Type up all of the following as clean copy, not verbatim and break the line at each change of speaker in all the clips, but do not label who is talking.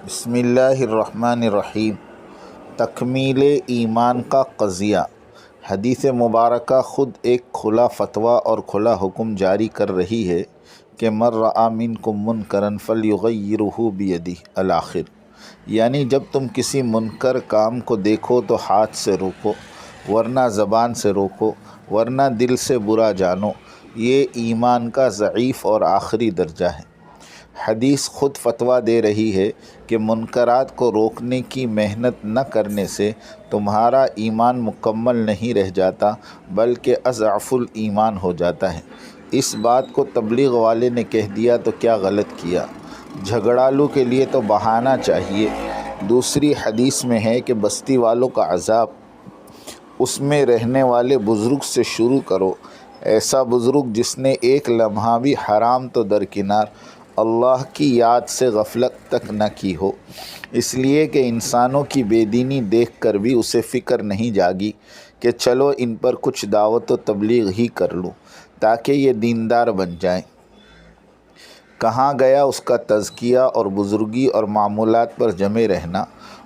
بسم اللہ الرحمن الرحیم۔ تکمیل ایمان کا قضیہ۔ حدیث مبارکہ خود ایک کھلا فتویٰ اور کھلا حکم جاری کر رہی ہے کہ من رأى منکم منکرا فلیغیرہ بیدہ الآخر، یعنی جب تم کسی منکر کام کو دیکھو تو ہاتھ سے روکو، ورنہ زبان سے روکو، ورنہ دل سے برا جانو۔ یہ ایمان کا ضعیف اور آخری درجہ ہے۔ حدیث خود فتویٰ دے رہی ہے کہ منکرات کو روکنے کی محنت نہ کرنے سے تمہارا ایمان مکمل نہیں رہ جاتا بلکہ اضعف الایمان ہو جاتا ہے۔ اس بات کو تبلیغ والے نے کہہ دیا تو کیا غلط کیا؟ جھگڑالو کے لیے تو بہانہ چاہیے۔ دوسری حدیث میں ہے کہ بستی والوں کا عذاب اس میں رہنے والے بزرگ سے شروع کرو، ایسا بزرگ جس نے ایک لمحہ بھی حرام تو درکنار اللہ کی یاد سے غفلت تک نہ کی ہو، اس لیے کہ انسانوں کی بے دینی دیکھ کر بھی اسے فکر نہیں جاگی کہ چلو ان پر کچھ دعوت و تبلیغ ہی کر لوں تاکہ یہ دیندار بن جائیں۔ کہاں گیا اس کا تزکیہ اور بزرگی اور معمولات پر جمے رہنا؟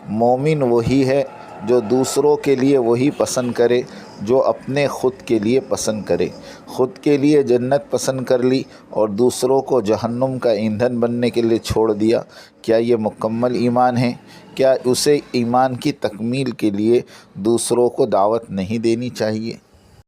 مومن وہی ہے جو دوسروں کے لیے وہی پسند کرے جو اپنے خود کے لیے پسند کرے۔ خود کے لیے جنت پسند کر لی اور دوسروں کو جہنم کا ایندھن بننے کے لیے چھوڑ دیا، کیا یہ مکمل ایمان ہے؟ کیا اسے ایمان کی تکمیل کے لیے دوسروں کو دعوت نہیں دینی چاہیے؟